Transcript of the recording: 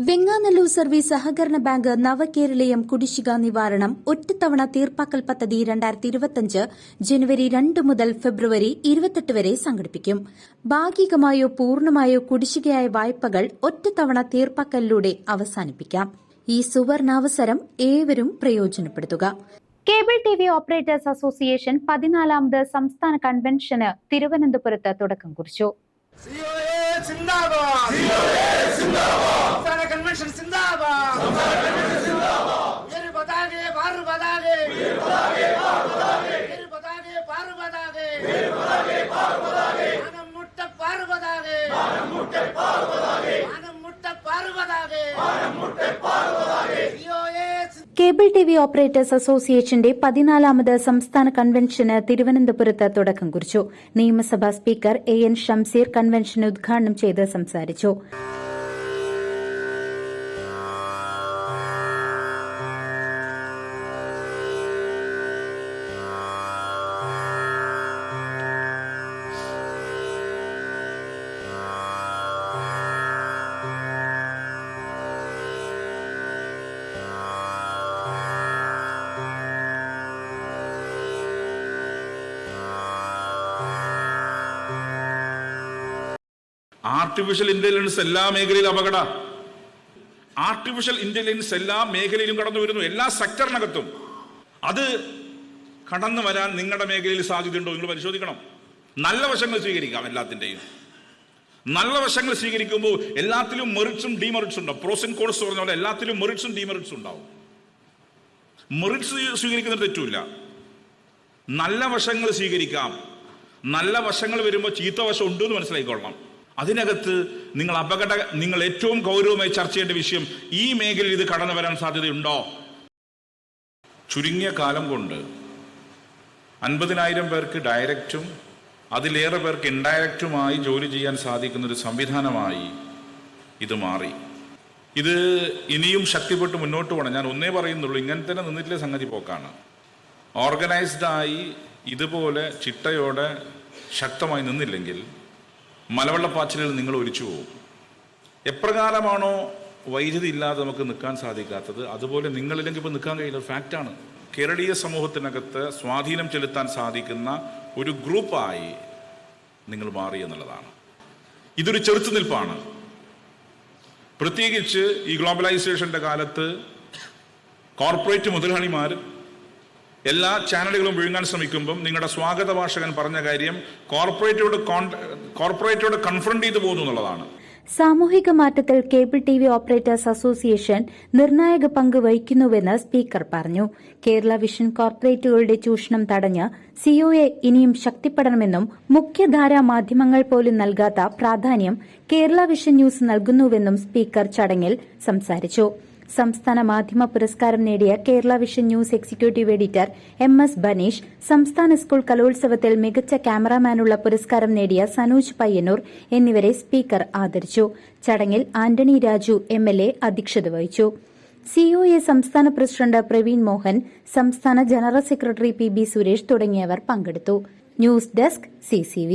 Venganallur service സഹകരണ bank നവകേരളീയം കുടിശ്ശിക നിവാരണം ഒറ്റത്തവണ തീർപ്പാക്കൽ പദ്ധതി 2025 ജനുവരി 2 മുതൽ ഫെബ്രുവരി 28 വരെ സംഘടിപ്പിക്കും. ഭാഗികമായോ പൂർണ്ണമായോ കുടിശ്ശികയായ വായ്പകൾ ഒറ്റത്തവണ തീർപ്പാക്കലിലൂടെ അവസാനിപ്പിക്കാം. ഈ സുവർണാവസരം ഏവരും പ്രയോജനപ്പെടുത്തുക. കേബിൾ ടിവി ഓപ്പറേറ്റേഴ്സ് അസോസിയേഷൻ 14ാമത് സംസ്ഥാന കൺവെൻഷന് തിരുവനന്തപുരത്ത് തുടക്കം കുറിച്ചു. കേബിൾ ടിവി ഓപ്പറേറ്റേഴ്സ് അസോസിയേഷന്റെ 14ാമത് സംസ്ഥാന കൺവെൻഷന് തിരുവനന്തപുരത്ത് തുടക്കം കുറിച്ചു. നിയമസഭാ സ്പീക്കർ AN ഷംസീർ കൺവെൻഷൻ ഉദ്ഘാടനം ചെയ്ത് സംസാരിച്ചു. ആർട്ടിഫിഷ്യൽ ഇന്റലിജൻസ് എല്ലാ മേഖലയിലും അപകടം. ആർട്ടിഫിഷ്യൽ ഇന്റലിജൻസ് എല്ലാ മേഖലയിലും കടന്നു വരുന്നു, എല്ലാ സെക്ടറിനകത്തും. അത് കടന്നു വരാൻ നിങ്ങളുടെ മേഖലയിൽ സാധ്യതയുണ്ടോ നിങ്ങൾ പരിശോധിക്കണം. നല്ല വശങ്ങൾ സ്വീകരിക്കാം. എല്ലാത്തിൻ്റെയും നല്ല വശങ്ങൾ സ്വീകരിക്കുമ്പോൾ എല്ലാത്തിലും മെറിറ്റ്സും ഡിമെറിറ്റ്സും ഉണ്ടാവും. പ്രോസ് ആൻഡ് കോൺസ് പറഞ്ഞ പോലെ എല്ലാത്തിലും മെറിറ്റ്സും ഡിമെറിറ്റ്സും ഉണ്ടാവും. മെറിറ്റ്സ് സ്വീകരിക്കുന്നത് തെറ്റില്ല. നല്ല വശങ്ങൾ സ്വീകരിക്കാം. നല്ല വശങ്ങൾ വരുമ്പോൾ ചീത്ത വശം ഉണ്ടെന്ന് മനസ്സിലാക്കിക്കൊള്ളണം. അതിനകത്ത് നിങ്ങൾ ഏറ്റവും ഗൗരവമായി ചർച്ച ചെയ്യേണ്ട വിഷയം, ഈ മേഖലയിൽ ഇത് കടന്നു വരാൻ സാധ്യതയുണ്ടോ? ചുരുങ്ങിയ കാലം കൊണ്ട് 50,000 പേർക്ക് ഡയറക്റ്റും അതിലേറെ പേർക്ക് ഇൻഡയറക്റ്റുമായി ജോലി ചെയ്യാൻ സാധിക്കുന്ന ഒരു സംവിധാനമായി ഇത് മാറി. ഇത് ഇനിയും ശക്തിപ്പെട്ട് മുന്നോട്ട് പോകണം. ഞാൻ ഒന്നേ പറയുന്നുള്ളൂ, ഇങ്ങനെ തന്നെ നിന്നിട്ടില്ലേ സംഗതി പോക്കാണ്. ഓർഗനൈസ്ഡായി ഇതുപോലെ ചിട്ടയോടെ ശക്തമായി നിന്നില്ലെങ്കിൽ മലവെള്ളപ്പാച്ചിലിൽ നിങ്ങൾ ഒലിച്ചു പോകും. എപ്രകാരമാണോ വൈദ്യുതി ഇല്ലാതെ നമുക്ക് നിൽക്കാൻ സാധിക്കാത്തത്, അതുപോലെ നിങ്ങളില്ലെങ്കിൽ ഇപ്പോൾ നിൽക്കാൻ കഴിയുന്ന ഫാക്റ്റാണ്. കേരളീയ സമൂഹത്തിനകത്ത് സ്വാധീനം ചെലുത്താൻ സാധിക്കുന്ന ഒരു ഗ്രൂപ്പായി നിങ്ങൾ മാറി എന്നുള്ളതാണ്. ഇതൊരു ചെറുത്തുനിൽപ്പാണ്. പ്രത്യേകിച്ച് ഈ ഗ്ലോബലൈസേഷന്റെ കാലത്ത് കോർപ്പറേറ്റ് മുതലാളിമാർ എല്ലാ ചാനലുകളും വിഴുങ്ങാൻ ശ്രമിക്കുമ്പം നിങ്ങളുടെ സ്വാഗത ഭാഷകൻ പറഞ്ഞ കാര്യം കോർപ്പറേറ്റോട് കൺഫ്രണ്ട് ചെയ്തു പോകുന്നു എന്നുള്ളതാണ്. സാമൂഹിക മാറ്റത്തിൽ കേബിൾ ടിവി ഓപ്പറേറ്റേഴ്സ് അസോസിയേഷൻ നിർണായക പങ്ക് വഹിക്കുന്നുവെന്ന് സ്പീക്കർ പറഞ്ഞു. കേരള വിഷൻ കോർപ്പറേറ്റുകളുടെ ചൂഷണം തടഞ്ഞ് COA ഇനിയും ശക്തിപ്പെടണമെന്നും മുഖ്യധാരാ മാധ്യമങ്ങൾ പോലും നൽകാത്ത പ്രാധാന്യം കേരള വിഷൻ ന്യൂസ് നൽകുന്നുവെന്നും സ്പീക്കർ ചടങ്ങിൽ സംസാരിച്ചു. സംസ്ഥാന മാധ്യമ പുരസ്കാരം നേടിയ Kerala vision news executive editor MS Baneesh, സംസ്ഥാന സ്കൂൾ കലോത്സവത്തിൽ മികച്ച ക്യാമറാമാനുള്ള പുരസ്കാരം നേടിയ സനൂജ് പയ്യന്നൂർ എന്നിവരെ സ്പീക്കർ ആദരിച്ചു. ചടങ്ങിൽ ആന്റണി രാജു MLA അധ്യക്ഷത വഹിച്ചു. COA സംസ്ഥാന പ്രസിഡന്റ് പ്രവീൺ മോഹൻ, സംസ്ഥാന ജനറൽ സെക്രട്ടറി PB സുരേഷ് തുടങ്ങിയവർ പങ്കെടുത്തു. News desk CCV.